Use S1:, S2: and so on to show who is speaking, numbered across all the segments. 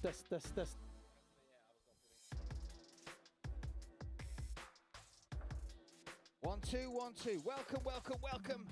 S1: Test.
S2: 1 2 1 2. Welcome.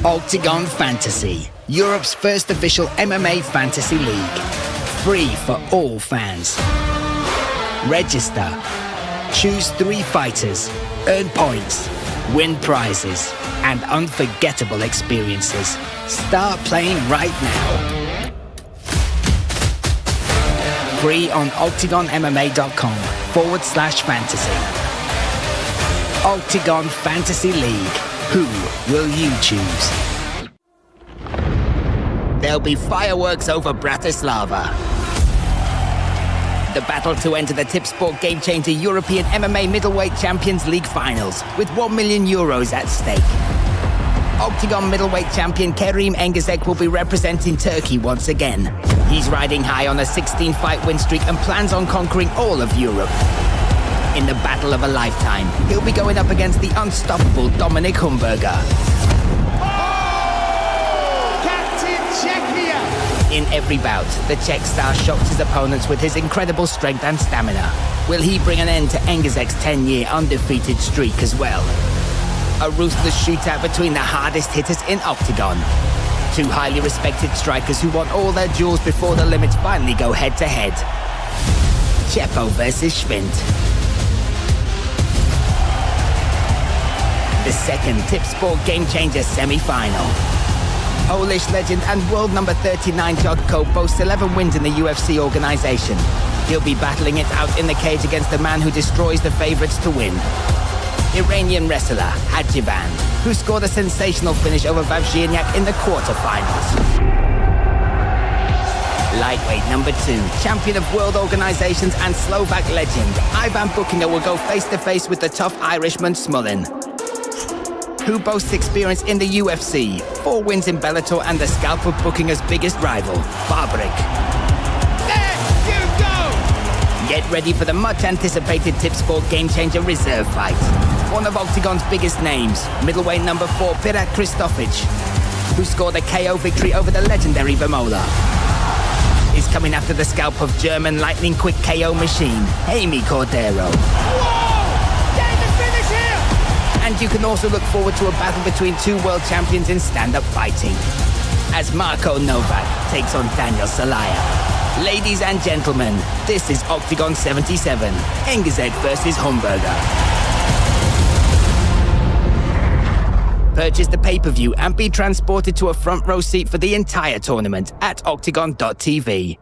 S1: Octagon Fantasy, Europe's first official MMA fantasy league. Free for all fans. Register. Choose 3 fighters. Earn points. Win prizes. And unforgettable experiences. Start playing right now. Free on octagonmma.com/fantasy. Octagon Fantasy League. Who will you choose? There'll be fireworks over Bratislava. The battle to enter the Tipsport Game Changer European MMA Middleweight Champions League Finals with €1 million at stake. Octagon middleweight champion Engizek will be representing Turkey once again. He's riding high on a 16-fight win streak and plans on conquering all of Europe. In the battle of a lifetime, he'll be going up against the unstoppable Humburger. In every bout, the Czech star shocks his opponents with his incredible strength and stamina. Will he bring an end to Engizek's 10-year undefeated streak as well? A ruthless shootout between the hardest hitters in Octagon. 2 highly respected strikers who want all their duels before the limits finally go head-to-head. Čepo versus Schvint. The second Tipsport Game Changer semi-final. Polish legend and world number 39 Jotko boasts 11 wins in the UFC organization. He'll be battling it out in the cage against the man who destroys the favorites to win. Iranian wrestler Hajivand, who scored a sensational finish over Montinyak in the quarterfinals. Lightweight number 2, champion of world organizations and Slovak legend, Hajivand will go face-to-face with the tough Irishman Smullen, who boasts experience in the UFC, 4 wins in Bellator and the scalp of Bookinger's biggest rival, Barbaric.
S2: There you go!
S1: Get ready for the much-anticipated Tipsport Game Changer reserve fight. One of Octagon's biggest names, middleweight number 4 Kristofic, who scored a KO victory over the legendary Vermola, is coming after the scalp of German lightning-quick KO machine, Cordderero. And you can also look forward to a battle between 2 world champions in stand-up fighting, as Novak takes on Sallaya. Ladies and gentlemen, this is Octagon 77, Engizek versus Humburger. Purchase the pay-per-view and be transported to a front row seat for the entire tournament at octagon.tv.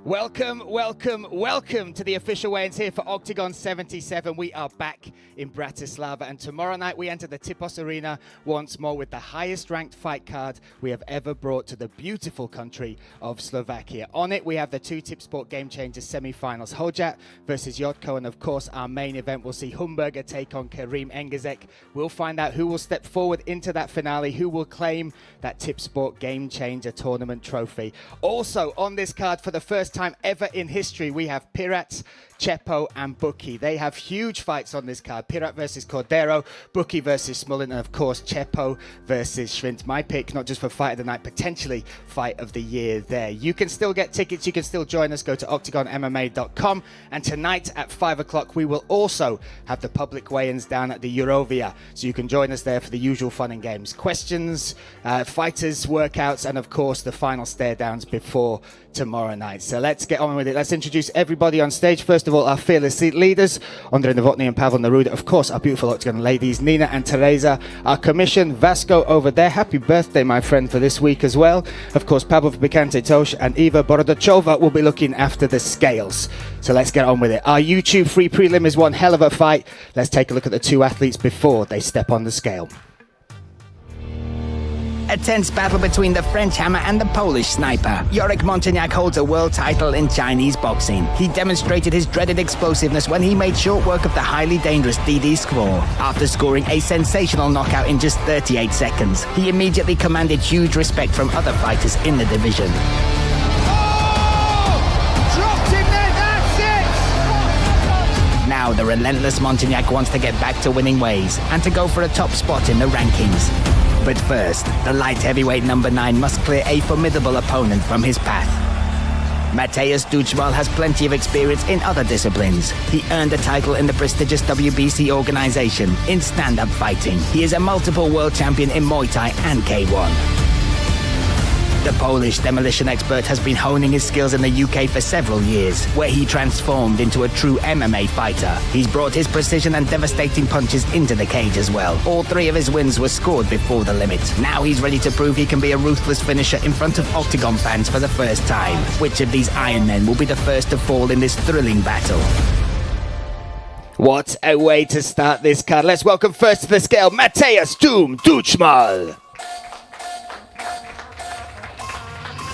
S2: Welcome, welcome, welcome to the official weigh-ins here for Octagon 77. We are back in Bratislava, and tomorrow night we enter the Tipos Arena once more with the highest-ranked fight card we have ever brought to the beautiful country of Slovakia. On it, we have the 2 Tipsport Game Changers semi-finals, Hojat versus Jotko, and of course, our main event will see Humburger take on Engizek. We'll find out who will step forward into that finale, who will claim that Tipsport Game Changer tournament trophy. Also, on this card for the first time ever in history, we have Pirat, Čepo and Buki. They have huge fights on this card. Pirat versus Cordderero, Buki versus Smullen, and of course Čepo versus Schvint. My pick, not just for fight of the night, potentially fight of the year there. You can still get tickets. You can still join us. Go to octagonmma.com. And tonight at 5 o'clock, we will also have the public weigh-ins down at the Eurovia. So you can join us there for the usual fun and games. Questions, fighters, workouts, and of course the final stare downs before tomorrow night. So let's get on with it. Let's introduce everybody on stage. First of all, our fearless leaders, Andrei Novotny and Pavel Neruda. Of course, our beautiful Octagon ladies, Nina and Teresa. Our commission, Vasco over there. Happy birthday, my friend, for this week as well. Of course, Pavel Bikante Tosh and Eva Borodachova will be looking after the scales. So let's get on with it. Our YouTube free prelim is one hell of a fight. Let's take a look at the 2 athletes before they step on the scale.
S1: A tense battle between the French hammer and the Polish sniper. Montinyak holds a world title in Chinese boxing. He demonstrated his dreaded explosiveness when he made short work of the highly dangerous DD Squaw. After scoring a sensational knockout in just 38 seconds, he immediately commanded huge respect from other fighters in the division.
S2: Dropped him there, that's it!
S1: Now the relentless Montinyak wants to get back to winning ways and to go for a top spot in the rankings. But first, the light heavyweight number 9 must clear a formidable opponent from his path. Mateusz Duchal has plenty of experience in other disciplines. He earned a title in the prestigious WBC organization in stand-up fighting. He is a multiple world champion in Muay Thai and K1. The Polish demolition expert has been honing his skills in the UK for several years, where he transformed into a true MMA fighter. He's brought his precision and devastating punches into the cage as well. All 3 of his wins were scored before the limit. Now he's ready to prove he can be a ruthless finisher in front of Octagon fans for the first time. Which of these Iron Men will be the first to fall in this thrilling battle?
S2: What a way to start this card. Let's welcome first to the scale, Mateusz Duchal.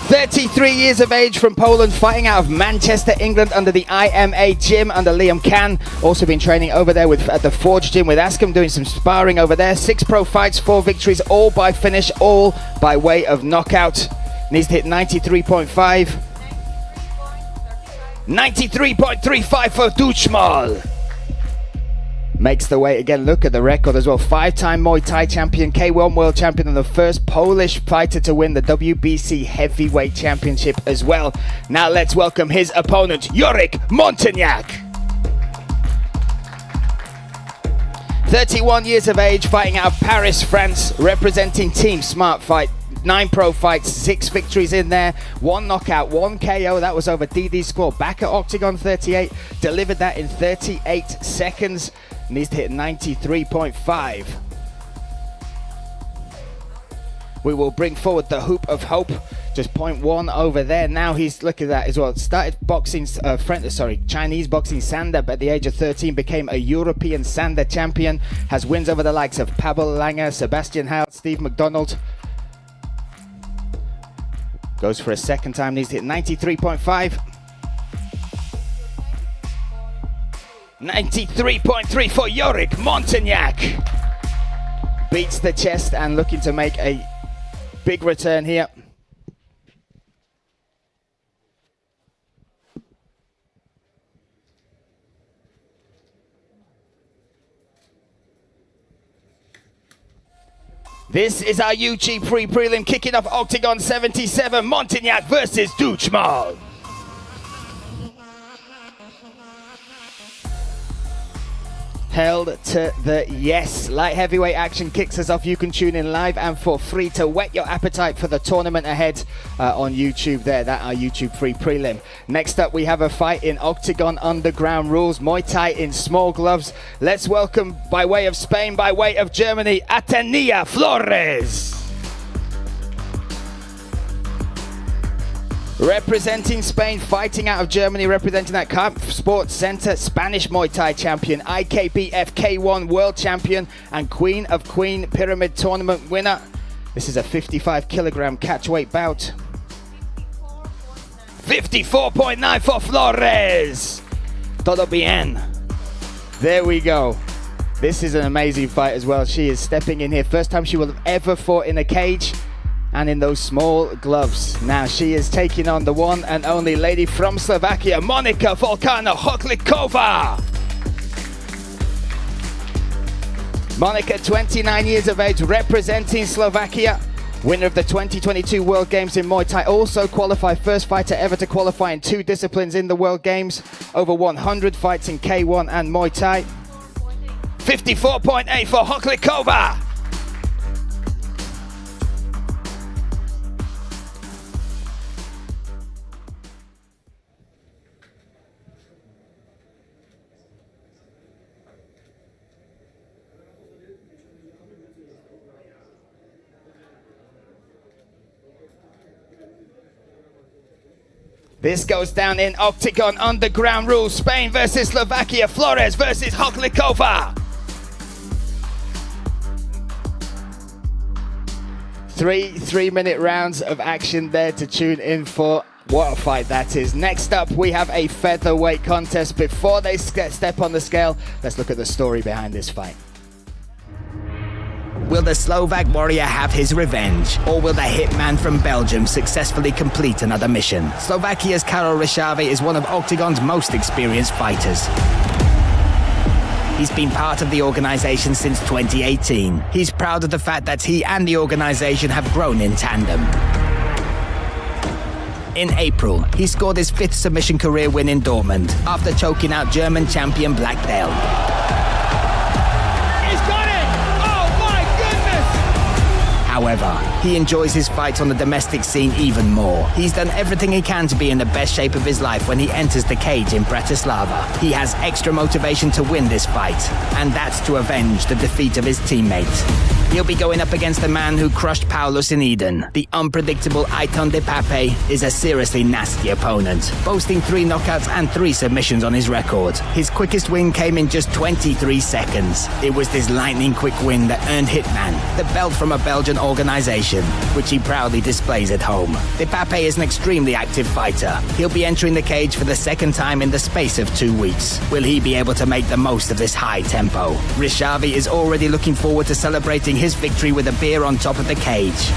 S2: 33 years of age from Poland, fighting out of Manchester, England under the IMA gym under Liam Can. Also been training over there at the Forge gym with Askham, doing some sparring over there. 6 pro fights, 4 victories, all by finish, all by way of knockout. Needs to hit 93.5. 93.35 for Duchal. Makes the weight again. Look at the record as well. 5-time Muay Thai champion, K1 world champion, and the first Polish fighter to win the WBC heavyweight championship as well. Now let's welcome his opponent, Jurek Montinyak. 31 years of age, fighting out of Paris, France, representing Team Smart Fight. 9 pro fights, 6 victories in there, 1 knockout, 1 KO. That was over DD's score back at Octagon 38. Delivered that in 38 seconds. Needs to hit 93.5. We will bring forward the Hoop of Hope. Just 0.1 over there. Now he's, look at that as well. Started boxing, Chinese boxing stand-up at the age of 13. Became a European stand-up champion. Has wins over the likes of Pavel Langer, Sebastian Howell, Steve McDonald. Goes for a second time. Needs to hit 93.5. 93.3 for Jurek Montinyak. Beats the chest and looking to make a big return here. This is our YouTube pre-prelim, kicking off Octagon 77, Montinyak versus Duchal. Held to the yes. Light heavyweight action kicks us off. You can tune in live and for free to whet your appetite for the tournament ahead on YouTube there. That our YouTube free prelim. Next up, we have a fight in Octagon Underground rules. Muay Thai in small gloves. Let's welcome, by way of Spain, by way of Germany, Atenea Flores. Representing Spain, fighting out of Germany, representing that Camp Sports Center, Spanish Muay Thai champion, IKBF K1 world champion, and Queen of Queen Pyramid tournament winner. This is a 55 kilogram catchweight bout. 54.9 for Flores. Todo bien. There we go. This is an amazing fight as well. She is stepping in here. First time she will have ever fought in a cage. And in those small gloves. Now she is taking on the one and only lady from Slovakia, Monika Volkana Hoklikova. Monika, 29 years of age, representing Slovakia. Winner of the 2022 World Games in Muay Thai. Also qualified, first fighter ever to qualify in 2 disciplines in the World Games. Over 100 fights in K1 and Muay Thai. 54.8 for Hoklikova. This goes down in Octagon Underground rules. Spain versus Slovakia. Flores versus Hoklikova. 3 minute rounds of action there to tune in for. What a fight that is. Next up, we have a featherweight contest. Before they step on the scale, let's look at the story behind this fight.
S1: Will the Slovak warrior have his revenge? Or will the hitman from Belgium successfully complete another mission? Slovakia's Ryšavý is one of Octagon's most experienced fighters. He's been part of the organization since 2018. He's proud of the fact that he and the organization have grown in tandem. In April, he scored his 5th submission career win in Dortmund after choking out German champion Blackdale.
S2: He's got it! Oh my goodness!
S1: However, he enjoys his fights on the domestic scene even more. He's done everything he can to be in the best shape of his life when he enters the cage in Bratislava. He has extra motivation to win this fight, and that's to avenge the defeat of his teammate. He'll be going up against the man who crushed Paulus in Eden. The unpredictable Aiton de Paepe is a seriously nasty opponent, boasting 3 knockouts and 3 submissions on his record. His quickest win came in just 23 seconds. It was this lightning-quick win that earned Hitman the belt from a Belgian organization, which he proudly displays at home. De Paepe is an extremely active fighter. He'll be entering the cage for the 2nd time in the space of 2 weeks. Will he be able to make the most of this high tempo? Ryšavý is already looking forward to celebrating his victory with a beer on top of the cage.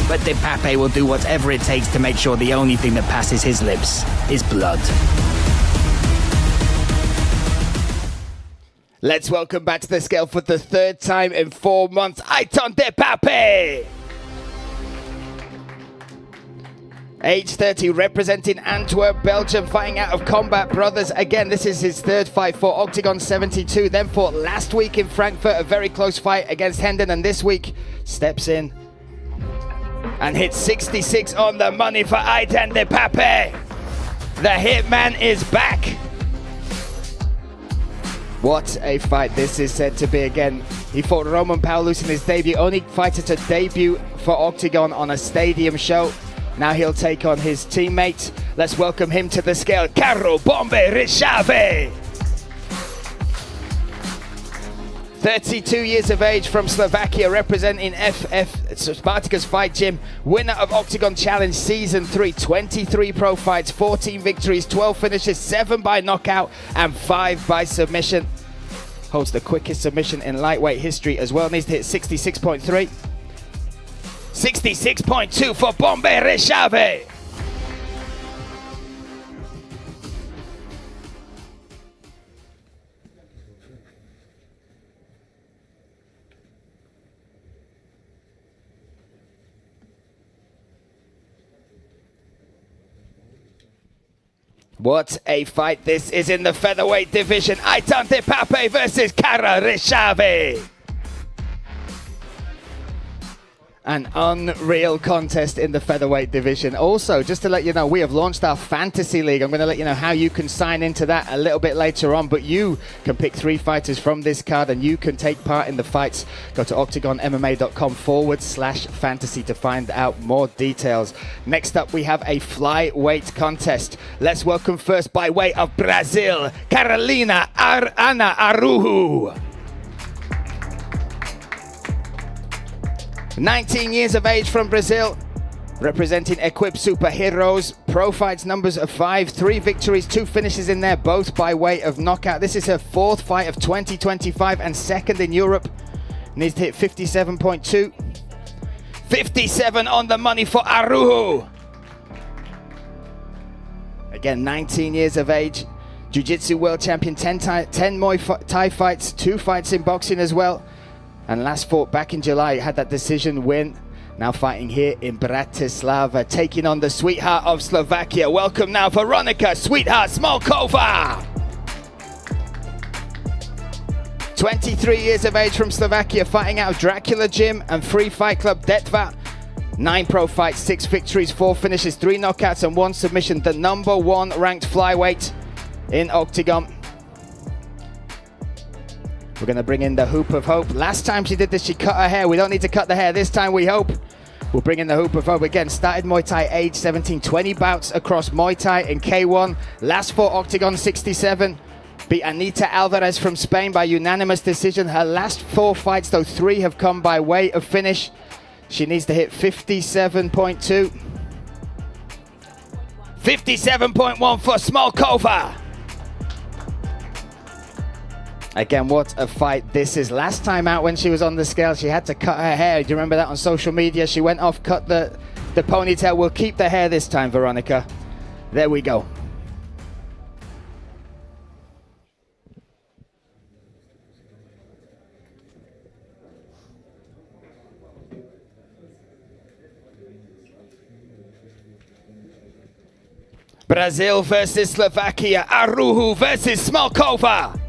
S1: But De Paepe will do whatever it takes to make sure the only thing that passes his lips is blood.
S2: Let's welcome back to the scale for the 3rd time in 4 months, Aiton de Paepe! Age 30, representing Antwerp, Belgium, fighting out of Combat Brothers. Again, this is his 3rd fight for Octagon 72. Then fought last week in Frankfurt, a very close fight against Hendon. And this week, steps in and hits 66 on the money for Aiton de Paepe. The Hitman is back. What a fight this is said to be. Again, he fought Roman Paulus in his debut. Only fighter to debut for Octagon on a stadium show. Now he'll take on his teammate. Let's welcome him to the scale, Karol Bombe Ryšavý. 32 years of age from Slovakia, representing FF Spartacus Fight Gym. Winner of Octagon Challenge Season 3. 23 pro fights, 14 victories, 12 finishes, 7 by knockout and 5 by submission. Holds the quickest submission in lightweight history as well. Needs to hit 66.3. 66.2 for Bombe Ryšavý. What a fight this is in the featherweight division. Aiton de Paepe versus Karol Ryšavý. An unreal contest in the featherweight division. Also, just to let you know, we have launched our fantasy league. I'm going to let you know how you can sign into that a little bit later on, but you can pick 3 fighters from this card and you can take part in the fights. Go to octagonmma.com/fantasy to find out more details. Next up, we have a flyweight contest. Let's welcome first, by way of Brazil, Carolina Ana Arujo. 19 years of age from Brazil, representing Equipe Superheroes. Pro fights numbers of 5, 3 victories, 2 finishes in there, both by way of knockout. This is her 4th fight of 2025 and 2nd in Europe. Needs to hit 57.2. 57 on the money for Arujo. Again, 19 years of age. Jiu-Jitsu world champion, 10 Muay Thai fights, 2 fights in boxing as well. And last fought back in July, had that decision win. Now fighting here in Bratislava, taking on the sweetheart of Slovakia. Welcome now, Veronika Sweetheart Smolkova. 23 years of age from Slovakia, fighting out of Dracula Gym and Free Fight Club Detva. 9 pro fights, 6 victories, 4 finishes, 3 knockouts and 1 submission. The #1 ranked flyweight in Octagon. We're going to bring in the Hoop of Hope. Last time she did this, she cut her hair. We don't need to cut the hair this time, we hope. We'll bring in the Hoop of Hope again. Started Muay Thai age 17, 20 bouts across Muay Thai and K1. Last fought Octagon 67. Beat Anita Alvarez from Spain by unanimous decision. Her last 4 fights, though 3 have come by way of finish. She needs to hit 57.2. 57.1 for Smolkova. Again, what a fight this is. Last time out when she was on the scale, she had to cut her hair. Do you remember that on social media? She went off, cut the ponytail. We'll keep the hair this time, Veronika. There we go. Brazil versus Slovakia. Aruhu versus Smokova.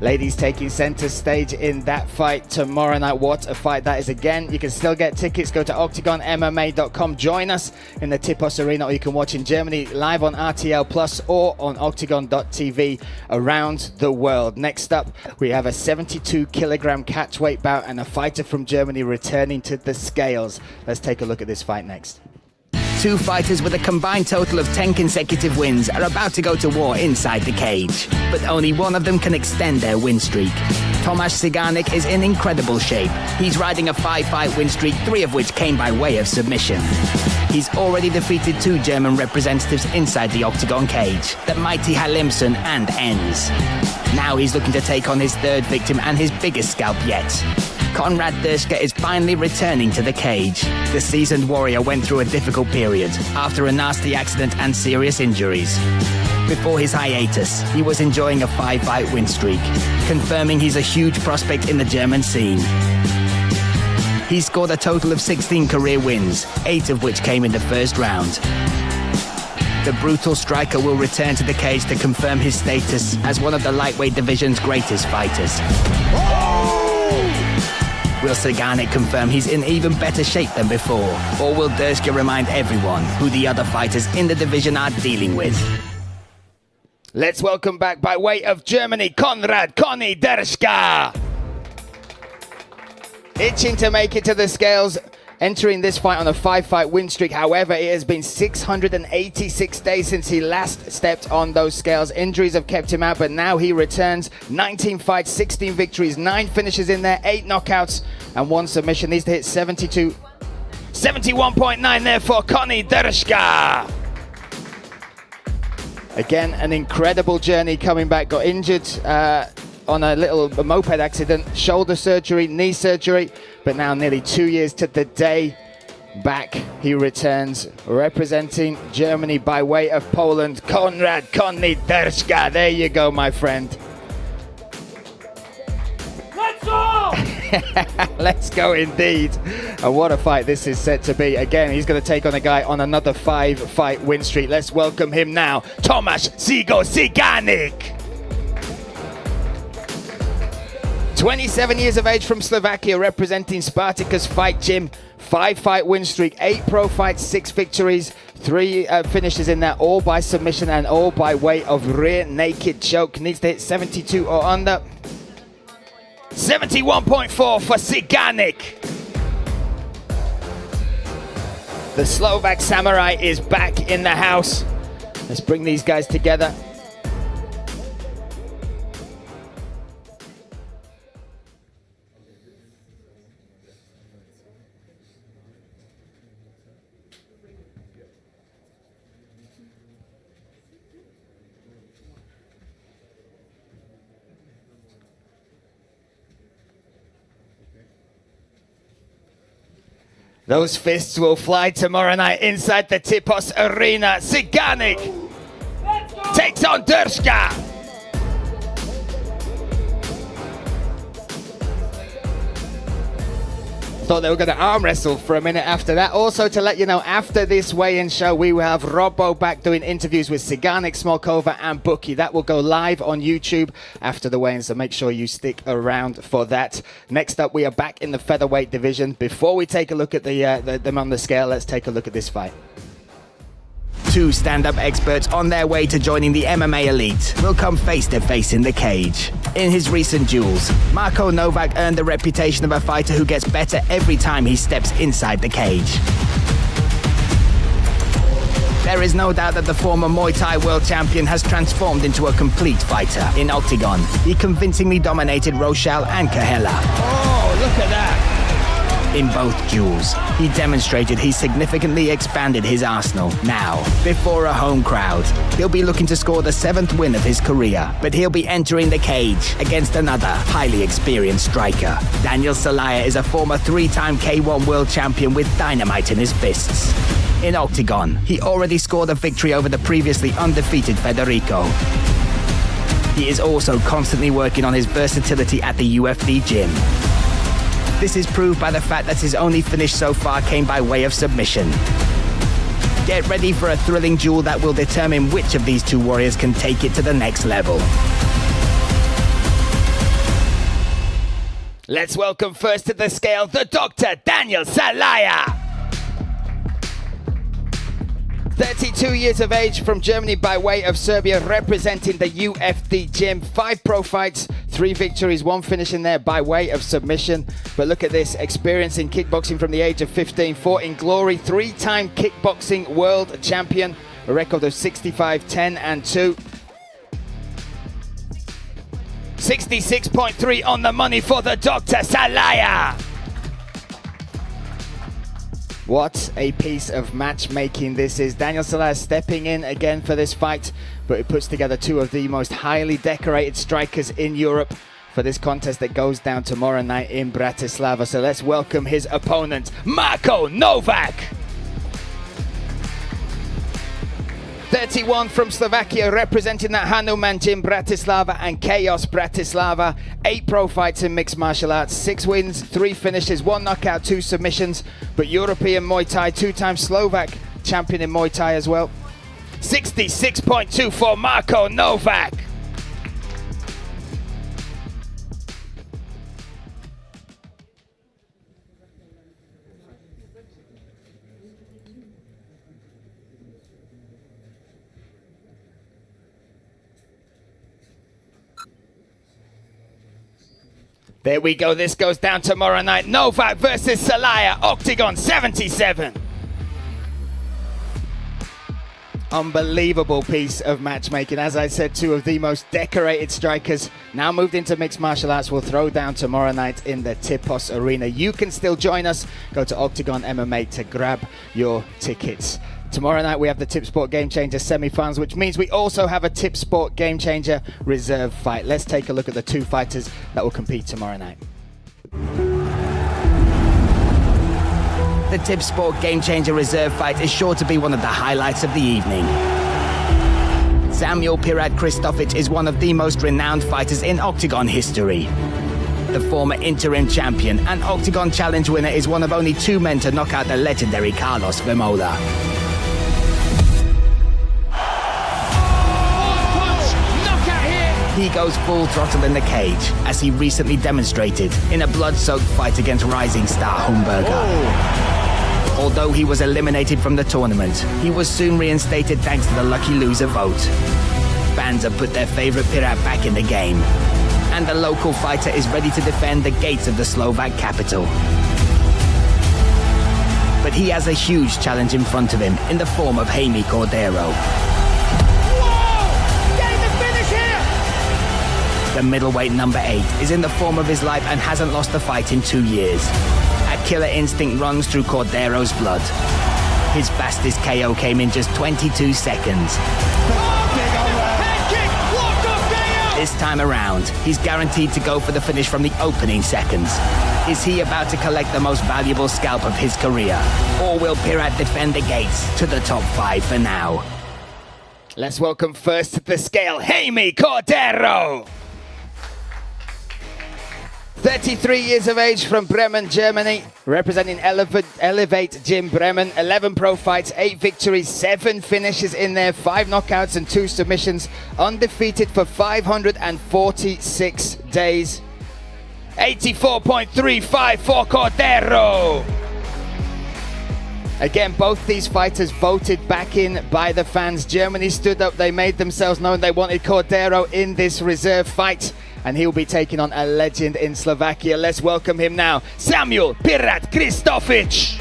S2: Ladies taking center stage in that fight tomorrow night. What a fight that is again. You can still get tickets. Go to octagonmma.com. Join us in the Tipos Arena, or you can watch in Germany live on RTL Plus or on octagon.tv around the world. Next up, we have a 72 kilogram catchweight bout and a fighter from Germany returning to the scales. Let's take a look at this fight next.
S1: Two fighters with a combined total of 10 consecutive wins are about to go to war inside the cage. But only one of them can extend their win streak. Tomasz Siganic is in incredible shape. He's riding a 5-fight win streak, 3 of which came by way of submission. He's already defeated 2 German representatives inside the Octagon cage, the mighty Halimson and Enz. Now he's looking to take on his 3rd victim and his biggest scalp yet. Konrad Derska is finally returning to the cage. The seasoned warrior went through a difficult period after a nasty accident and serious injuries. Before his hiatus, he was enjoying a 5-fight win streak, confirming he's a huge prospect in the German scene. He scored a total of 16 career wins, 8 of which came in the first round. The brutal striker will return to the cage to confirm his status as one of the lightweight division's greatest fighters. Will Siganic confirm he's in even better shape than before? Or will Derska remind everyone who the other fighters in the division are dealing with?
S2: Let's welcome back, by way of Germany, Konrad "Conny" Derska. Itching to make it to the scales, entering this fight on a 5-fight win streak. However, it has been 686 days since he last stepped on those scales. Injuries have kept him out, but now he returns. 19 fights, 16 victories, 9 finishes in there, 8 knockouts, and 1 submission. Needs to hit 71.9 there for Conny Derska. Again, an incredible journey coming back. Got injured on a little moped accident, shoulder surgery, knee surgery, but now nearly 2 years to the day back. He returns representing Germany by way of Poland. Konrad "Conny" Derska. There you go, my friend.
S3: Let's go!
S2: Let's go indeed. And what a fight this is set to be. Again, he's going to take on a guy on another 5-fight win streak. Let's welcome him now, Tomasz Siganic. 27 years of age, from Slovakia, representing Spartacus Fight Gym. 5-fight win streak, 8 pro fights, 6 victories, 3 finishes in there, all by submission and all by way of rear naked choke. Needs to hit 72 or under. 71.4 for Siganic. The Slovak Samurai is back in the house. Let's bring these guys together. Those fists will fly tomorrow night inside the Tipos Arena. Siganic takes on Derska. Thought they were going to arm wrestle for a minute after that. Also, to let you know, after this weigh-in show, we will have Robbo back doing interviews with Siganic, Smokova and Bookie. That will go live on YouTube after the weigh-in, so make sure you stick around for that. Next up, we are back in the featherweight division. Before we take a look at them on the scale, let's take a look at this fight.
S1: 2 stand-up experts on their way to joining the MMA elite will come face-to-face in the cage. In his recent duels, Marko Novak earned the reputation of a fighter who gets better every time he steps inside the cage. There is no doubt that the former Muay Thai world champion has transformed into a complete fighter. In Octagon, he convincingly dominated Rochelle and Kahela.
S2: Oh, look at that.
S1: In both duels, he demonstrated he significantly expanded his arsenal. Now, before a home crowd, he'll be looking to score the 7th win of his career, but he'll be entering the cage against another highly experienced striker. Daniel Sallaya is a former 3-time K1 world champion with dynamite in his fists. In Octagon, he already scored a victory over the previously undefeated Federico. He is also constantly working on his versatility at the UFC gym. This is proved by the fact that his only finish so far came by way of submission. Get ready for a thrilling duel that will determine which of these two warriors can take it to the next level.
S2: Let's welcome first to the scale, the Dr. Daniel Sallaya. 32 years of age, from Germany by way of Serbia, representing the UFD gym. 5 pro fights, 3 victories, 1 finish in there by way of submission. But look at this, experience in kickboxing from the age of 15, fought in glory, 3-time kickboxing world champion, a record of 65, 10 and 2. 66.3 on the money for the Dr. Sallaya. What a piece of matchmaking this is. Daniel Sallaya stepping in again for this fight, but it puts together 2 of the most highly decorated strikers in Europe for this contest that goes down tomorrow night in Bratislava. So let's welcome his opponent, Marko Novak. 31 from Slovakia, representing that Hanuman Gym Bratislava and Chaos Bratislava. 8 pro fights in mixed martial arts, 6 wins, 3 finishes, 1 knockout, 2 submissions. But European Muay Thai, 2-time Slovak champion in Muay Thai as well. 66.2 for Marko Novak. There we go, this goes down tomorrow night. Novak versus Sallaya, Octagon 77. Unbelievable piece of matchmaking. As I said, 2 of the most decorated strikers now moved into mixed martial arts will throw down tomorrow night in the Tipos Arena. You can still join us. Go to Octagon MMA to grab your tickets. Tomorrow night we have the Tip Sport Game Changer semi-finals, which means we also have a Tip Sport Game Changer reserve fight. Let's take a look at the 2 fighters that will compete tomorrow night.
S1: The Tip Sport Game Changer reserve fight is sure to be one of the highlights of the evening. Samuel Pirat Kristofic is one of the most renowned fighters in Octagon history. The former interim champion and Octagon Challenge winner is one of only 2 men to knock out the legendary Carlos Vemola. He goes full throttle in the cage, as he recently demonstrated in a blood-soaked fight against rising star Humburger. Although he was eliminated from the tournament, he was soon reinstated thanks to the lucky loser vote. Fans have put their favorite Pirat back in the game, and the local fighter is ready to defend the gates of the Slovak capital. But he has a huge challenge in front of him in the form of Jaime Cordderero. The middleweight number 8 is in the form of his life and hasn't lost a fight in 2 years. A killer instinct runs through Cordero's blood. His fastest KO came in just 22 seconds. This time around, he's guaranteed to go for the finish from the opening seconds. Is he about to collect the most valuable scalp of his career? Or will Pirat defend the gates to the top 5 for now?
S2: Let's welcome first to the scale, Jaime Cordderero. 33 years of age, from Bremen, Germany, representing Elevate Gym Bremen. 11 pro fights, 8 victories, 7 finishes in there, 5 knockouts and 2 submissions. Undefeated for 546 days. 84.35 for Cordderero. Again, both these fighters voted back in by the fans. Germany stood up, they made themselves known. They wanted Cordderero in this reserve fight, and he'll be taking on a legend in Slovakia. Let's welcome him now, Samuel Pirat Kristofic.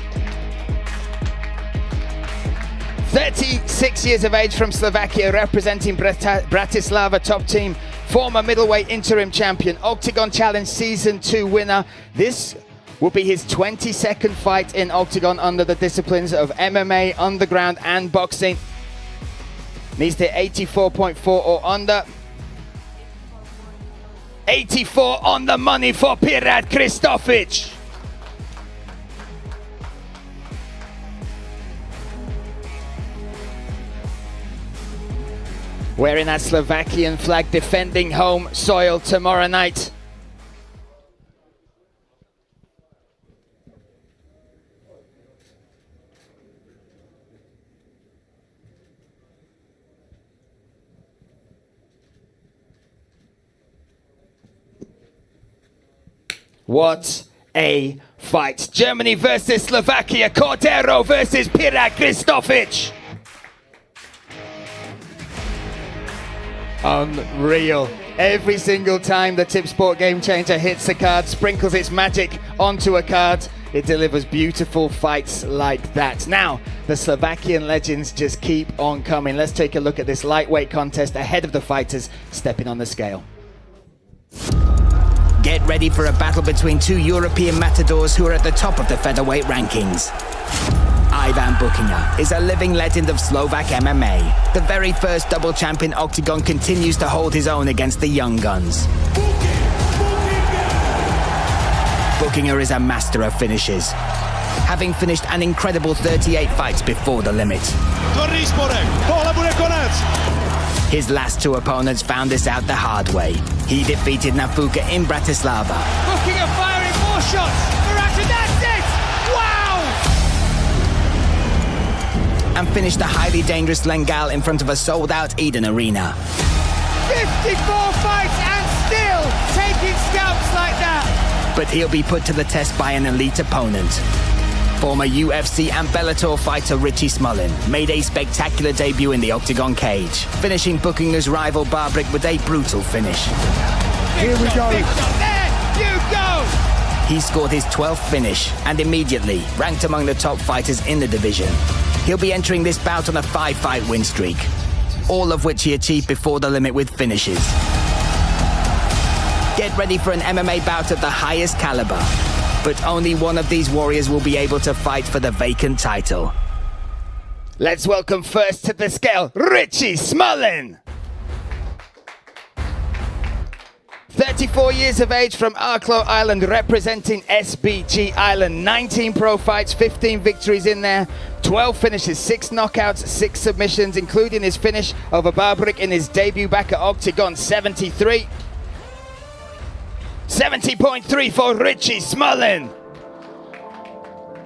S2: 36 years of age, from Slovakia, representing Bratislava top team, former middleweight interim champion, Octagon Challenge Season 2 winner. This will be his 22nd fight in Octagon under the disciplines of MMA, underground and boxing. Needs to 84.4 or under. 84 on the money for Pirat Kristofic. Wearing that Slovakian flag, defending home soil tomorrow night. What a fight. Germany versus Slovakia. Cordderero versus Kristofic. Unreal. Every single time the TipSport Game Changer hits a card, sprinkles its magic onto a card, it delivers beautiful fights like that. Now, the Slovakian legends just keep on coming. Let's take a look at this lightweight contest ahead of the fighters stepping on the scale.
S1: Get ready for a battle between two European matadors who are at the top of the featherweight rankings. Hajivand is a living legend of Slovak MMA. The very first double champion Octagon continues to hold his own against the young guns. Buchinger is a master of finishes, having finished an incredible 38 fights before the limit. His last two opponents found this out the hard way. He defeated Nafuka in Bratislava.
S2: Buchinger firing more shots. That's it! Wow!
S1: And finished the highly dangerous Lengal in front of a sold-out Eden Arena.
S2: 54 fights and still taking scalps like that.
S1: But he'll be put to the test by an elite opponent. Former UFC and Bellator fighter Richie Smullen made a spectacular debut in the Octagon cage, finishing Buchinger's rival Barbrick with a brutal finish.
S2: Here we go. There you go.
S1: He scored his 12th finish and immediately ranked among the top fighters in the division. He'll be entering this bout on a 5-fight win streak, all of which he achieved before the limit with finishes. Get ready for an MMA bout of the highest caliber, but only one of these warriors will be able to fight for the vacant title.
S2: Let's welcome first to the scale, Richie Smullen. 34 years of age from Arklow Island, representing SBG Island. 19 pro fights, 15 victories in there, 12 finishes, 6 knockouts, 6 submissions, including his finish over Barbrick in his debut back at Octagon 73. 70.3 for Richie Smullen.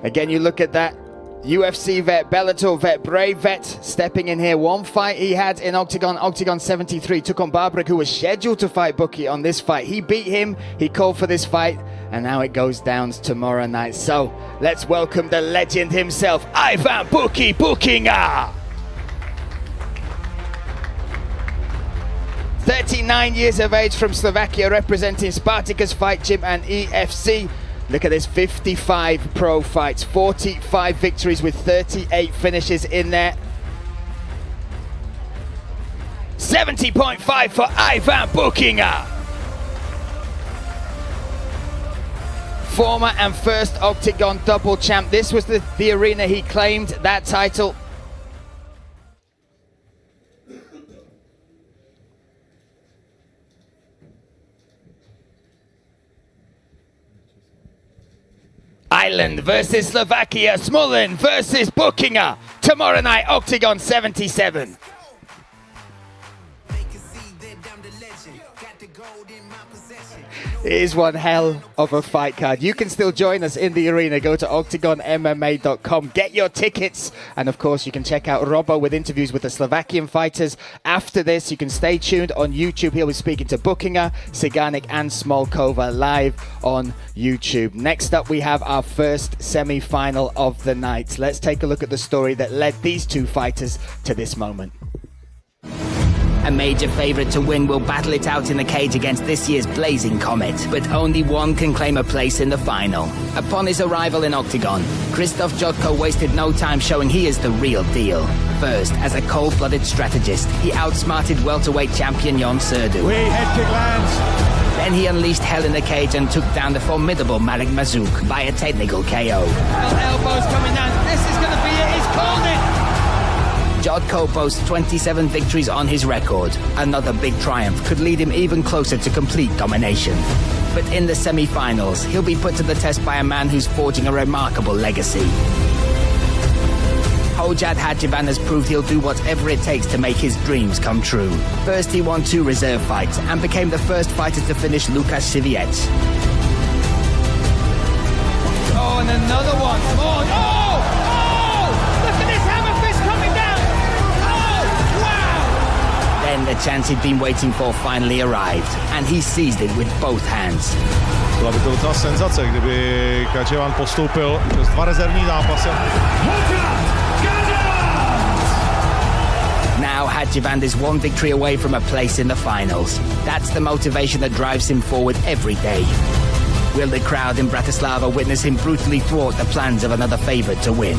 S2: Again, you look at that. UFC vet, Bellator vet, Brave vet stepping in here. One fight he had in Octagon 73, took on Barbrick, who was scheduled to fight Bucky on this fight. He beat him, he called for this fight, and now it goes down tomorrow night. So let's welcome the legend himself, Hajivand Buchinger. 39 years of age from Slovakia, representing Spartacus Fight Gym and EFC. Look at this, 55 pro fights, 45 victories with 38 finishes in there. 70.5 for Hajivand Buchinger. Former and first Octagon double champ. This was the arena he claimed that title. Ireland versus Slovakia, Smullen versus Buchinger. Tomorrow night, Octagon 77. It is one hell of a fight card. You can still join us in the arena. Go to octagonmma.com. Get your tickets. And of course, you can check out Robbo with interviews with the Slovakian fighters. After this, you can stay tuned on YouTube. He'll be speaking to Buchinger, Siganic and Smokova live on YouTube. Next up, we have our first semi-final of the night. Let's take a look at the story that led these two fighters to this moment.
S1: A major favourite to win will battle it out in the cage against this year's Blazing Comet, but only one can claim a place in the final. Upon his arrival in Octagon, Kristof Jotko wasted no time showing he is the real deal. First, as a cold-blooded strategist, he outsmarted welterweight champion Jon Serdu.
S3: Head kick lands.
S1: Then he unleashed hell in the cage and took down the formidable Malik Mazouk by a technical KO.
S2: Elbows coming down. This is going to be it. He's called it.
S1: Jotko boasts 27 victories on his record. Another big triumph could lead him even closer to complete domination. But in the semi-finals, he'll be put to the test by a man who's forging a remarkable legacy. Hajivand has proved he'll do whatever it takes to make his dreams come true. First, he won 2 reserve fights and became the first fighter to finish Lukas Schwint.
S2: Oh, and another one. Oh, look at this hammer fist coming down. Oh, wow.
S1: Then Then the chance he'd been waiting for finally arrived, and he seized it with both hands.
S3: Byla by to docela senzace, kdyby Hajivand postoupil přes 2 rezervní zápasy.
S1: Now Hajivand is 1 victory away from a place in the finals. That's the motivation that drives him forward every day. Will the crowd in Bratislava witness him brutally thwart the plans of another favourite to win?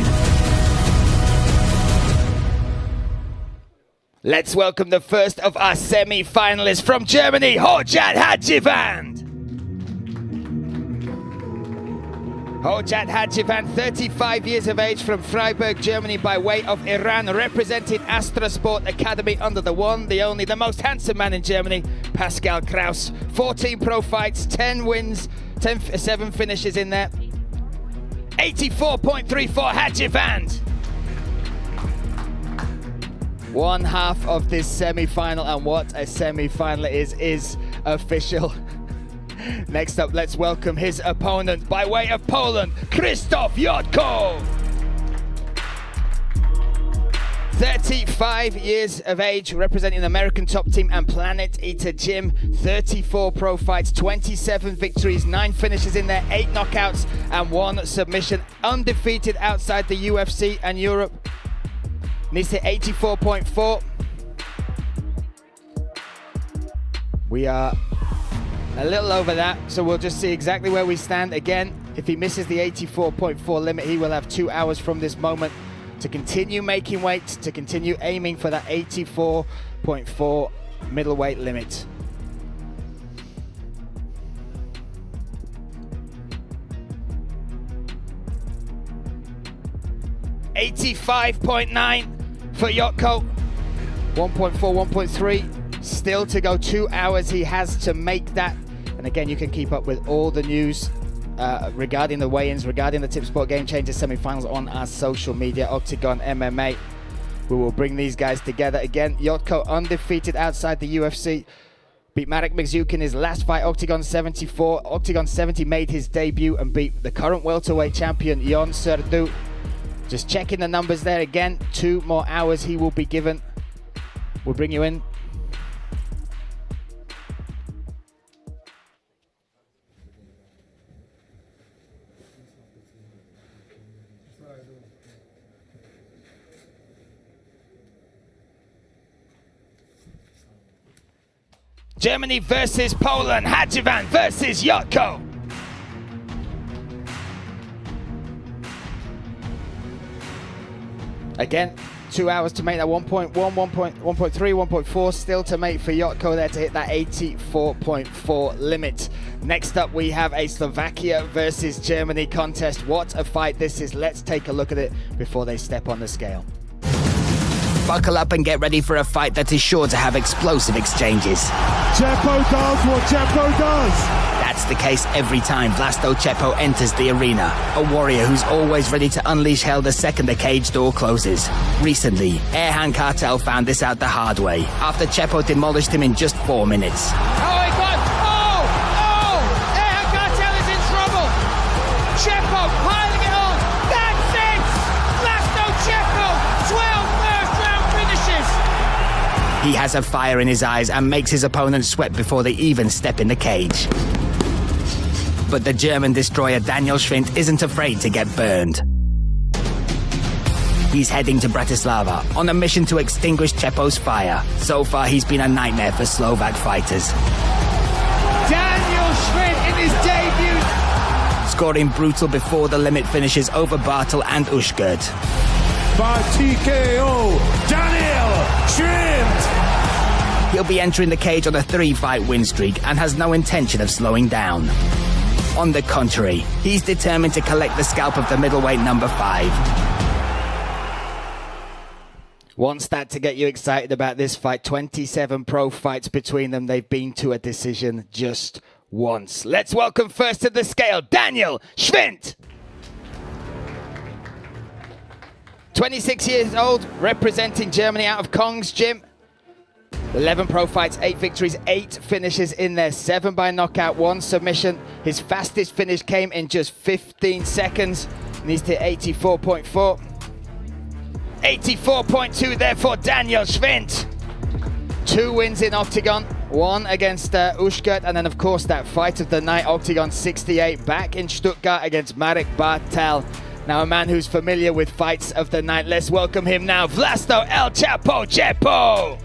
S2: Let's welcome the first of our semi-finalists from Germany, Hajivand. Hajivand, 35 years of age, from Freiburg, Germany, by way of Iran, represented Astra Sport Academy under the one, the only, the most handsome man in Germany, Pascal Kraus. 14 pro fights, 10 wins, 7 finishes in there. 84.34 Hajivand. One half of this semi-final, and what a semi-final it is official. Next up, let's welcome his opponent by way of Poland, Jotko. 35 years of age, representing the American top team and Planet Eater Gym. 34 pro fights, 27 victories, 9 finishes in there, 8 knockouts and 1 submission. Undefeated outside the UFC and Europe. Needs to 84.4. We are a little over that, so we'll just see exactly where we stand. Again, if he misses the 84.4 limit, he will have 2 hours from this moment to continue making weight, to continue aiming for that 84.4 middleweight limit. $85.9 for Jotko. 1.4, 1.3. Still to go, 2 hours he has to make that. And again, you can keep up with all the news regarding the weigh-ins, regarding the Tip Sport Game Changer semi-finals on our social media, Octagon MMA. We will bring these guys together again. Jotko undefeated outside the UFC. Beat Marek Mizuk in his last fight, Octagon 74. Octagon 70 made his debut and beat the current welterweight champion, Jon Serdu. Just checking the numbers there again. 2 more hours he will be given. We'll bring you in. Germany versus Poland, Hajivand versus Jotko. Again, 2 hours to make that 1.1, 1.3, 1.4 still to make for Jotko there to hit that 84.4 limit. Next up, we have a Slovakia versus Germany contest. What a fight this is. Let's take a look at it before they step on the scale.
S1: Buckle up and get ready for a fight that is sure to have explosive exchanges.
S4: Čepo does what Čepo does.
S1: That's the case every time Vlasto Čepo enters the arena. A warrior who's always ready to unleash hell the second the cage door closes. Recently, Erhan Cartel found this out the hard way after Čepo demolished him in just 4 minutes.
S2: Oh, he got... Oh! Erhan Cartel is in trouble! Čepo piling it on! That's it! Vlasto Čepo! 12 first-round finishes!
S1: He has a fire in his eyes and makes his opponents sweat before they even step in the cage. But the German destroyer Daniel Schwint isn't afraid to get burned. He's heading to Bratislava on a mission to extinguish Čepo's fire. So far, he's been a nightmare for Slovak fighters.
S2: Daniel Schwint in his debut!
S1: Scoring brutal before the limit finishes over Bartel and Ushgurt.
S4: By TKO, Daniel Schwint!
S1: He'll be entering the cage on a 3-fight win streak and has no intention of slowing down. On the contrary, he's determined to collect the scalp of the middleweight number 5.
S2: One stat to get you excited about this fight: 27 pro fights between them. They've been to a decision just once. Let's welcome first to the scale, Daniel Schwint. 26 years old, representing Germany out of Kong's gym. 11 pro fights, 8 victories, 8 finishes in there, 7 by knockout, 1 submission. His fastest finish came in just 15 seconds. Needs to 84.4. 84.2 there for Daniel Schwint. 2 wins in Octagon, 1 against Ushkert, and then of course that fight of the night, Octagon 68, back in Stuttgart against Marek Bartel. Now a man who's familiar with fights of the night. Let's welcome him now, Vlasto El Čepo Čepo!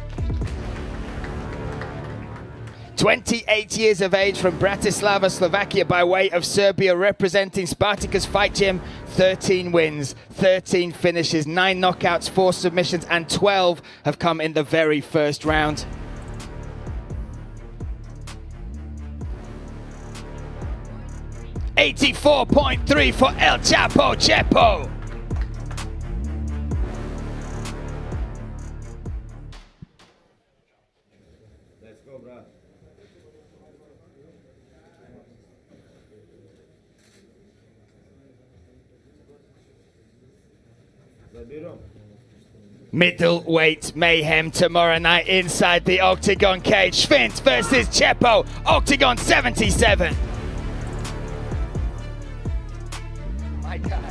S2: 28 years of age from Bratislava, Slovakia by way of Serbia, representing Spartacus Fight Gym. 13 wins, 13 finishes, 9 knockouts, 4 submissions, and 12 have come in the very first round. $84.3 for El Čepo Čepo.
S5: Let's go, bro.
S2: Middleweight mayhem tomorrow night inside the Octagon cage. Schvint versus Čepo, Octagon 77. My God.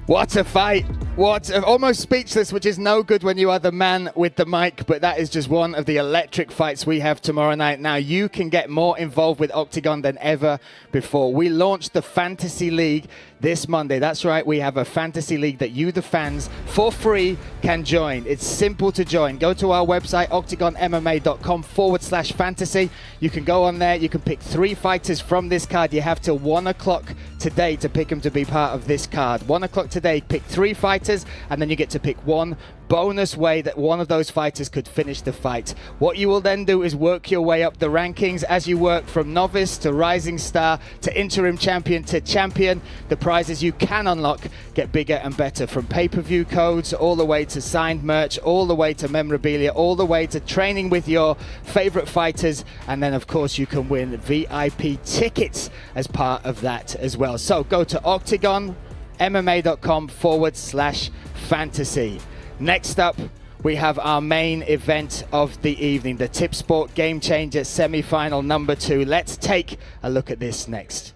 S2: What a fight. Almost speechless, which is no good when you are the man with the mic, but that is just one of the electric fights we have tomorrow night. Now, you can get more involved with Octagon than ever before. We launched the Fantasy League this Monday. That's right, we have a fantasy league that you, the fans, for free can join. It's simple to join. Go to our website, octagonmma.com/fantasy. You can go on there, you can pick 3 fighters from this card. You have till 1 o'clock today to pick them to be part of this card. 1 o'clock today, pick 3 fighters, and then you get to pick 1 bonus way that one of those fighters could finish the fight. What you will then do is work your way up the rankings as you work from novice to rising star to interim champion to champion. The prizes you can unlock get bigger and better, from pay-per-view codes all the way to signed merch, all the way to memorabilia, all the way to training with your favorite fighters, and then of course you can win VIP tickets as part of that as well. So go to octagonmma.com/fantasy. Next up, we have our main event of the evening, the Tip Sport Game Changer semi-final number 2. Let's take a look at this next.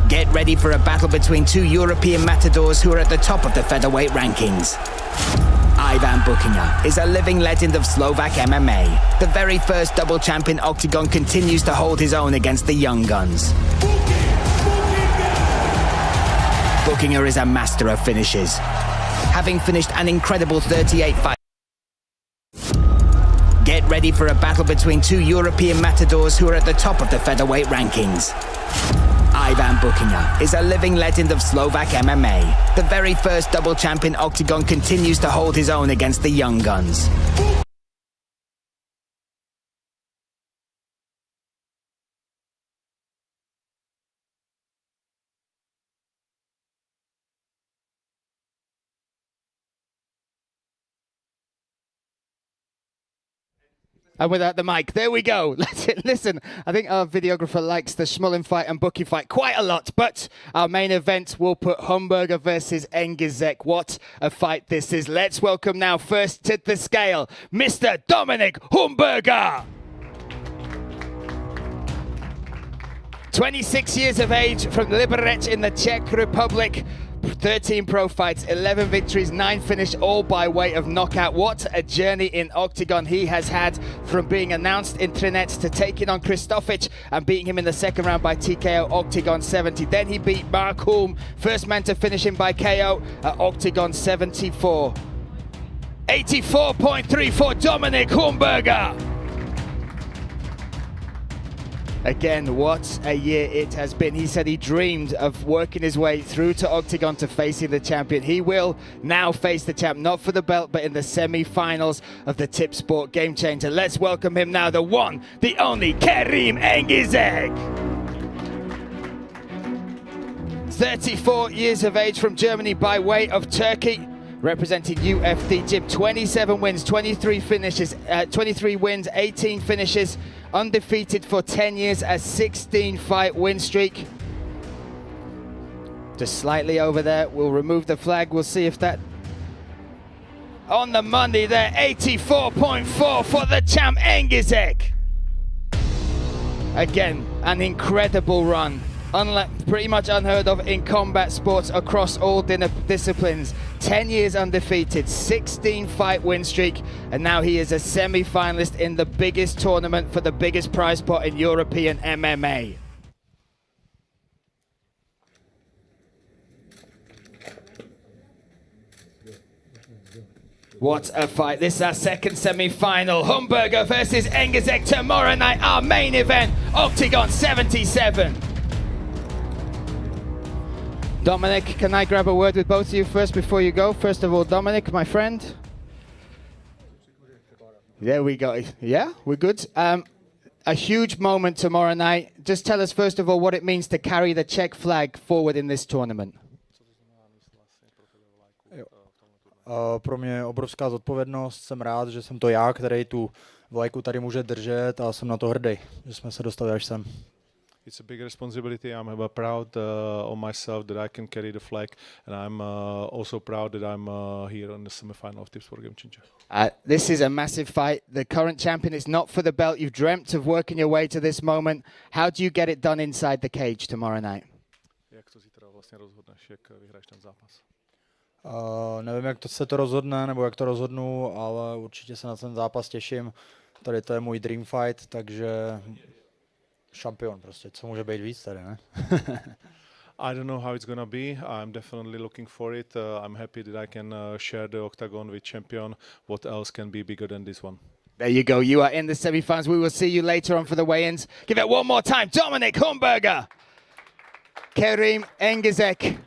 S1: Get ready for a battle between 2 European matadors who are at the top of the featherweight rankings. Hajivand is a living legend of Slovak MMA. The very first double champion Octagon continues to hold his own against the young guns. Buchinger is a master of finishes, having finished an incredible 38 fights. Get ready for a battle between 2 European matadors who are at the top of the featherweight rankings. Hajivand is a living legend of Slovak MMA. The very first double champion Octagon continues to hold his own against the young guns.
S2: And without the mic, there we go. Listen, I think our videographer likes the Smullen fight and Bucky fight quite a lot, but our main event will put Humburger versus Engizek. What a fight this is. Let's welcome now first to the scale, Mr. Dominik Humburger. 26 years of age from Liberec in the Czech Republic. 13 pro fights, 11 victories, 9 finished, all by way of knockout. What a journey in Octagon he has had, from being announced in Trinec to taking on Kristofic and beating him in the second round by TKO, Octagon 70. Then he beat Mark Hulm, first man to finish him by KO at Octagon 74. 84.3 for Dominik Humburger. Again, what a year it has been. He said he dreamed of working his way through to Octagon to facing the champion. He will now face the champ, not for the belt, but in the semi-finals of the Tip Sport Game Changer. Let's welcome him now, the one, the only, Engizek. 34 years of age from Germany by way of Turkey, representing UFD Gym. 27 wins, 23 finishes, 23 wins, 18 finishes, undefeated for 10 years, a 16-fight win streak. Just slightly over there. We'll remove the flag. We'll see if that... On the money there, 84.4 for the champ Engizek. Again, an incredible run. Pretty much unheard of in combat sports across all disciplines. 10 years undefeated, 16 fight win streak, and now he is a semi-finalist in the biggest tournament for the biggest prize pot in European MMA. What a fight. This is our second semi-final. Humburger versus Engizek tomorrow night, our main event, Octagon 77. Dominic, can I grab a word with both of you first before you go? First of all, Dominic, my friend. There we go. Yeah, we're good. A huge moment tomorrow night. Just tell us first of all what it means to carry the Czech flag forward in this tournament.
S6: Pro mě je obrovská zodpovědnost, jsem rád, že jsem to já, který tu vlajku tady může držet a jsem na to hrdý, že jsme se dostali až sem.
S3: It's a big responsibility. I'm proud of myself that I can carry the flag, and I'm also proud that I'm here on the semi-final of Tipsport Game Changer.
S2: This is a massive fight. The current champion is not for the belt. You've dreamt of working your way to this moment. How do you get it done inside the cage tomorrow night?
S3: Jak to zítra vlastně rozhodneš, jak vyhraješ ten zápas?
S6: Nevím, jak se to rozhodne, nebo jak to rozhodnu, ale určitě se na ten zápas těším. Tady to je můj dream fight, takže šampion prostě, co může být víc tady, ne?
S3: I don't know how it's gonna be. I'm definitely looking for it. I'm happy that I can share the octagon with champion. What else can be bigger than this one?
S2: There you go. You are in the semi-finals. We will see you later on for the weigh-ins. Give it one more time. Dominic Humburger. Kerim Engizek.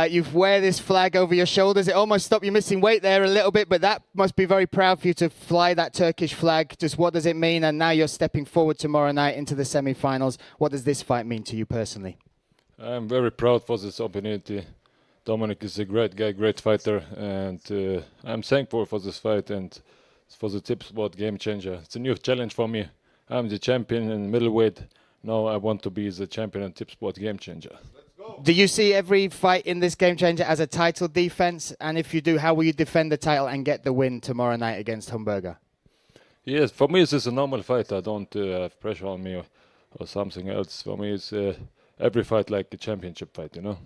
S2: You wear this flag over your shoulders. It almost stopped you missing weight there a little bit, but that must be very proud for you to fly that Turkish flag. Just what does it mean? And now you're stepping forward tomorrow night into the semi-finals. What does this fight mean to you personally?
S7: I'm very proud for this opportunity. Dominic is a great guy, great fighter, and I'm thankful for this fight and for the Tipsport Game Changer. It's a new challenge for me. I'm the champion in middleweight. Now I want to be the champion in Tipsport Game Changer.
S2: Do you see every fight in this Game Changer as a title defense? And if you do, how will you defend the title and get the win tomorrow night against Humburger?
S7: Yes, for me this is a normal fight. I don't have pressure on me or something else. For me it's every fight like a championship fight, you know.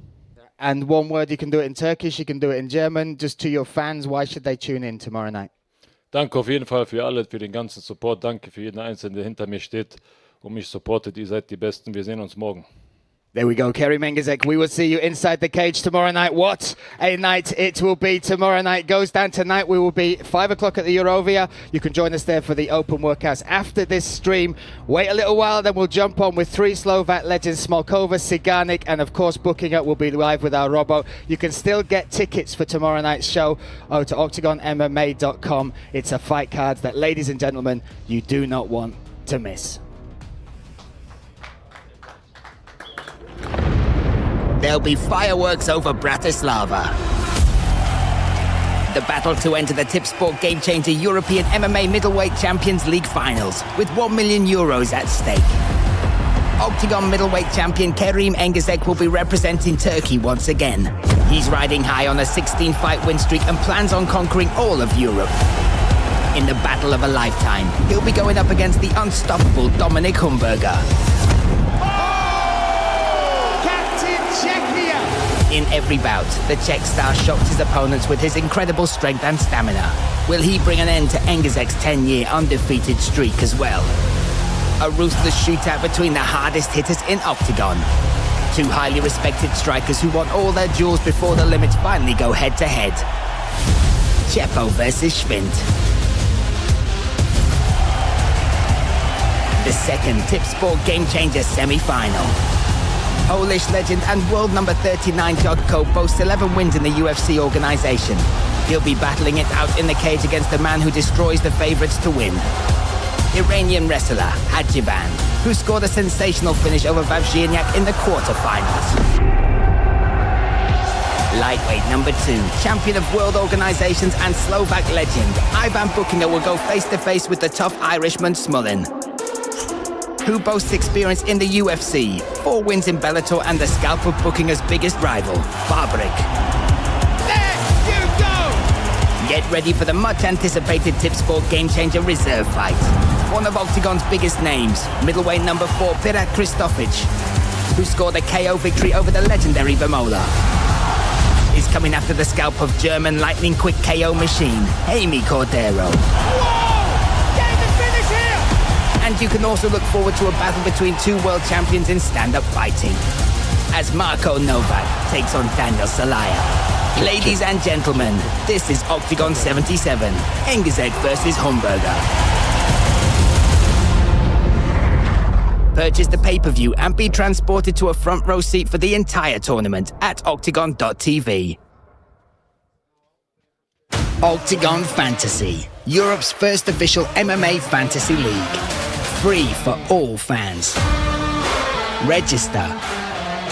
S2: And one word, you can do it in Turkish, you can do it in German. Just to your fans, why should they tune in tomorrow night?
S7: Danke auf jeden Fall für alle, für den ganzen Support. Danke für jeden Einzelnen, der hinter mir steht und mich supportet. Ihr seid die Besten. Wir sehen uns morgen.
S2: There we go, Kerim Engizek. We will see you inside the cage tomorrow night. What a night it will be tomorrow night. Goes down tonight. We will be 5 o'clock at the Eurovia. You can join us there for the open workouts after this stream. Wait a little while, then we'll jump on with 3 Slovak legends, Smokova, Siganic, and of course Booking Up will be live with our Robo. You can still get tickets for tomorrow night's show to octagonmma.com. It's a fight card that, ladies and gentlemen, you do not want to miss.
S1: There'll be fireworks over Bratislava. The battle to enter the Tipsport Game Changer European MMA Middleweight Champions League Finals with €1 million at stake. Octagon middleweight champion Kerim Engizek will be representing Turkey once again. He's riding high on a 16-fight win streak and plans on conquering all of Europe. In the battle of a lifetime, he'll be going up against the unstoppable Dominic Humburger. In every bout, the Czech star shocked his opponents with his incredible strength and stamina. Will he bring an end to Engizek's 10-year undefeated streak as well? A ruthless shootout between the hardest hitters in Octagon. 2 highly respected strikers who want all their duels before the limits finally go head-to-head. Čepo versus Schvint. The second Tipsport Game Changer semi-final. Polish legend and world number 39 Jotko boasts 11 wins in the UFC organization. He'll be battling it out in the cage against the man who destroys the favorites to win. Iranian wrestler Hajivand, who scored a sensational finish over Montinyak in the quarterfinals. Lightweight number 2, champion of world organizations and Slovak legend, Hajivand will go face-to-face with the tough Irishman Smullen, who boasts experience in the UFC, 4 wins in Bellator and the scalp of Bookinger's biggest rival, Barbaric. There you go! Get ready for the much-anticipated Tipsport Game Changer reserve fight. One of Octagon's biggest names, middleweight number 4, Kristofic, who scored a KO victory over the legendary Vemola. is coming after the scalp of German lightning-quick KO machine, Cordderero.
S2: Getting the finish here!
S1: And you can also look forward to a battle between two world champions in stand-up fighting, as Novak takes on Sallaya. Ladies and gentlemen, this is Octagon 77, Engizek versus Humburger. Purchase the pay-per-view and be transported to a front row seat for the entire tournament at octagon.tv. Octagon Fantasy, Europe's first official MMA fantasy league. Free for all fans. Register.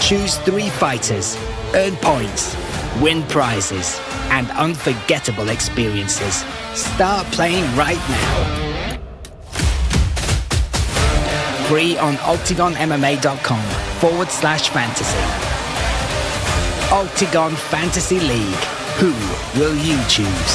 S1: Choose 3 fighters. Earn points. Win prizes. And unforgettable experiences. Start playing right now. Free on octagonmma.com/fantasy. Octagon Fantasy League. Who will you choose?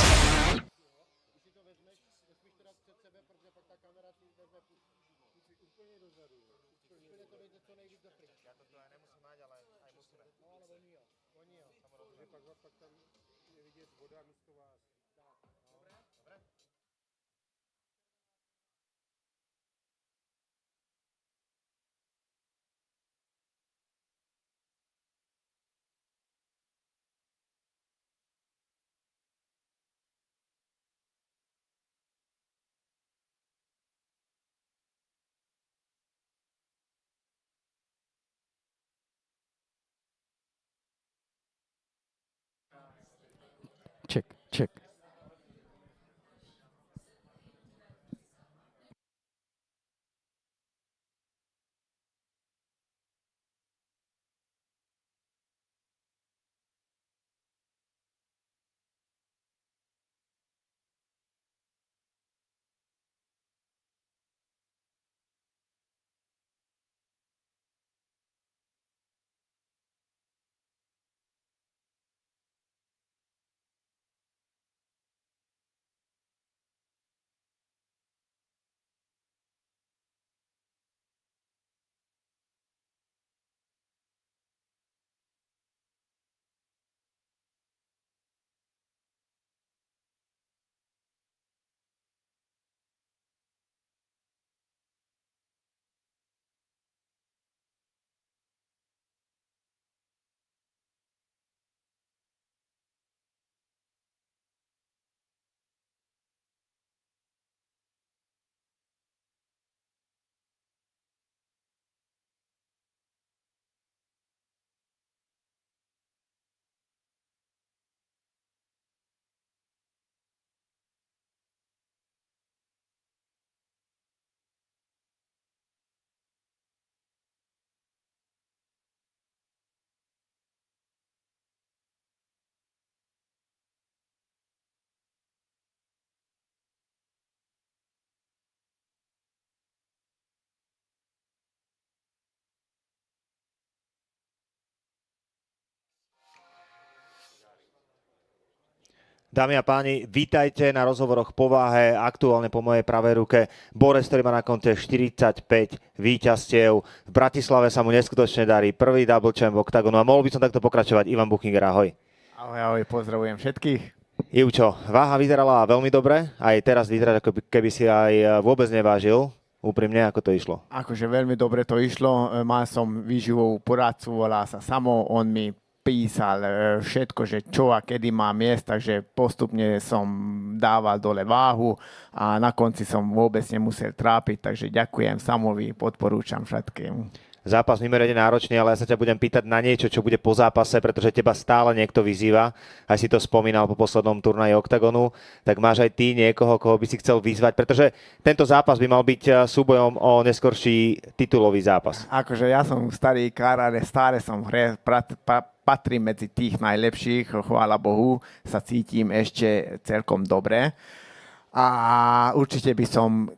S8: Check.
S5: Dámy a páni, vítajte na rozhovoroch po váhe. Aktuálne po mojej pravej ruke Boris, ktorý má na konte 45 víťazstiev. V Bratislave sa mu neskutočne darí. Prvý double champ Octagonu a mohol by som takto pokračovať. Ivan Buchinger, ahoj.
S8: Ahoj, pozdravujem všetkých.
S5: Ivčo, váha vyzerala veľmi dobre. Aj teraz vyzerá, ako keby si aj vôbec nevážil. Úprimne, ako to išlo?
S8: Akože veľmi dobre to išlo. Mal som výživovú poradcu, volá sa Samo, on mi písal všetko, že čo a kedy mám jesť, takže postupne som dával dole váhu a na konci som vôbec nemusel trápiť, takže ďakujem Samovi, podporúčam všetkým.
S5: Zápas mimoriadne náročný, ale ja sa ťa budem pýtať na niečo, čo bude po zápase, pretože teba stále niekto vyzýva. Aj si to spomínal po poslednom turnaji Octagonu, tak máš aj ty niekoho, koho by si chcel vyzvať, pretože tento zápas by mal byť súbojom o neskorší titulový zápas.
S8: Akože ja som starý karáre, stále som v hre, patrím medzi tých najlepších, chvála Bohu, sa cítim ešte celkom dobre. A určite by som,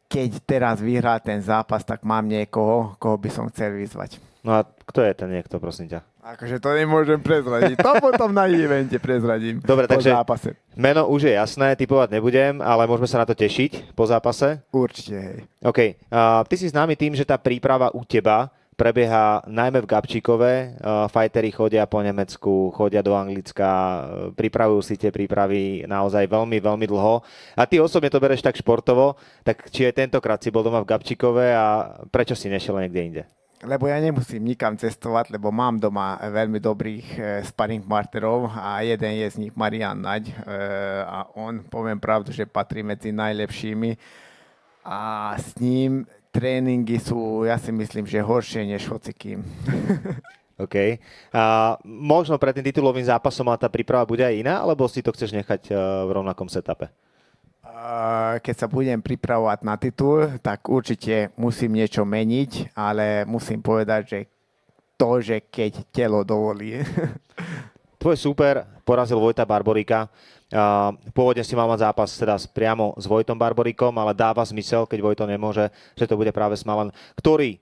S8: keď teraz vyhrá ten zápas, tak mám niekoho, koho by som chcel vyzvať.
S5: No a kto je ten niekto, prosím ťa?
S8: Akože to nemôžem prezradiť. To potom na evente prezradím.
S5: Dobre, takže
S8: zápase.
S5: Meno už je jasné, tipovať nebudem, ale môžeme sa na to tešiť po zápase?
S8: Určite, hej.
S5: OK. Ty si známy tým, že tá príprava u teba prebieha najmä v Gabčíkove. Fighteri chodia po Nemecku, chodia do Anglicka, pripravujú si tie prípravy naozaj veľmi, veľmi dlho. A ty osobne to bereš tak športovo, tak či aj tentokrát si bol doma v Gabčíkove a prečo si nešiel niekde inde?
S8: Lebo ja nemusím nikam cestovať, lebo mám doma veľmi dobrých sparring partnerov a jeden je z nich Marian Naď a on, poviem pravdu, že patrí medzi najlepšími a s ním tréningy sú, ja si myslím, že horšie než hocikým.
S5: OK. Možno pred tým titulovým zápasom a tá príprava bude aj iná, alebo si to chceš nechať v rovnakom setupe?
S8: Keď sa budem pripravovať na titul, tak určite musím niečo meniť, ale musím povedať, že to, že keď telo dovolí.
S5: Tvoj súper porazil Vojta Barborika. Pôvodne si mal mať zápas teda priamo s Vojtom Barborikom, ale dáva zmysel, keď Vojto nemôže, že to bude práve Smullen, ktorý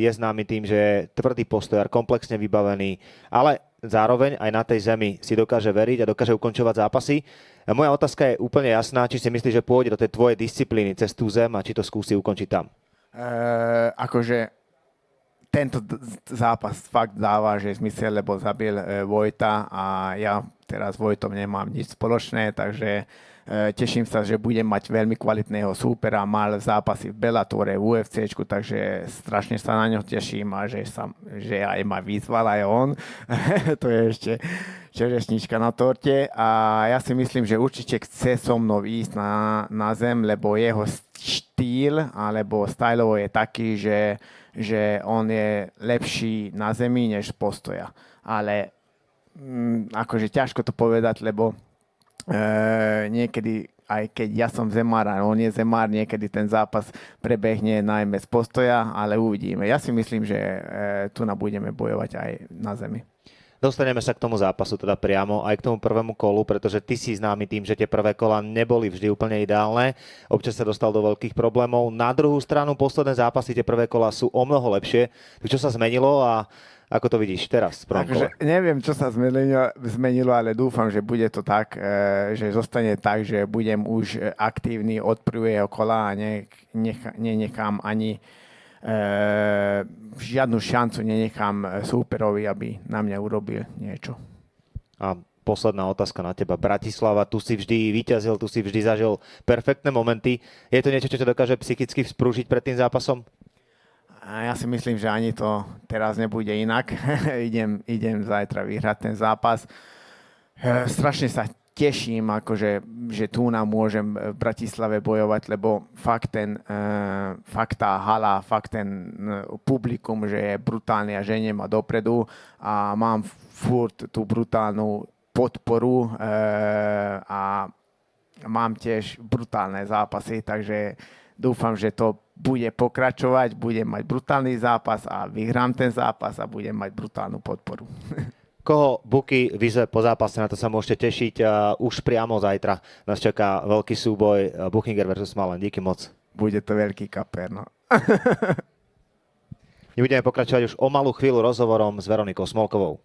S5: je známy tým, že je tvrdý postojar, komplexne vybavený, ale zároveň aj na tej zemi si dokáže veriť a dokáže ukončovať zápasy. Moja otázka je úplne jasná, či si myslíš, že pôjde do tej tvojej disciplíny cez tú zem a či to skúsi ukončiť tam?
S8: Akože tento zápas fakt dáva, že zmysel, lebo zabil Vojta a ja teraz s Vojtom nemám nič spoločné, takže teším sa, že budem mať veľmi kvalitného súpera, mal zápasy v Bellatore, v UFCčku, takže strašne sa na ňo teším a že aj ma vyzval aj on. To je ešte čerešnička na torte a ja si myslím, že určite chce so mnou ísť na zem, lebo jeho štýl alebo stylovo je taký, že on je lepší na zemi než postoja. Ale akože ťažko to povedať, lebo niekedy, aj keď ja som zemár a on je zemár, niekedy ten zápas prebehne najmä z postoja, ale uvidíme. Ja si myslím, že tu budeme bojovať aj na zemi.
S5: Dostaneme sa k tomu zápasu teda priamo aj k tomu prvému kolu, pretože ty si známy tým, že tie prvé kola neboli vždy úplne ideálne. Občas sa dostal do veľkých problémov. Na druhú stranu posledné zápasy, tie prvé kola sú o mnoho lepšie. Čo sa zmenilo a ako to vidíš teraz?
S8: Neviem, čo sa zmenilo, ale dúfam, že bude to tak, že zostane tak, že budem už aktívny od prvého kola a nenechám ani žiadnu šancu nenechám súperovi, aby na mňa urobil niečo.
S5: A posledná otázka na teba. Bratislava, tu si vždy víťazil, tu si vždy zažil perfektné momenty. Je to niečo, čo dokáže psychicky vzprúžiť pred tým zápasom?
S8: A ja si myslím, že ani to teraz nebude inak. idem zajtra vyhrať ten zápas. Strašne sa teším, akože, že tu môžem v Bratislave bojovať, lebo fakt tá hala, fakt ten publikum, že je brutálny a ženie ma dopredu a mám furt tú brutálnu podporu a mám tiež brutálne zápasy, takže dúfam, že to bude pokračovať, budem mať brutálny zápas a vyhrám ten zápas a budem mať brutálnu podporu.
S5: Koho Buky vyzve po zápase, na to sa môžete tešiť. Už priamo zajtra nás čaká veľký súboj Buchinger versus Smullen. Díky moc.
S8: Bude to veľký kaper, no.
S5: My budeme pokračovať už o malú chvíľu rozhovorom s Veronikou Smolkovou.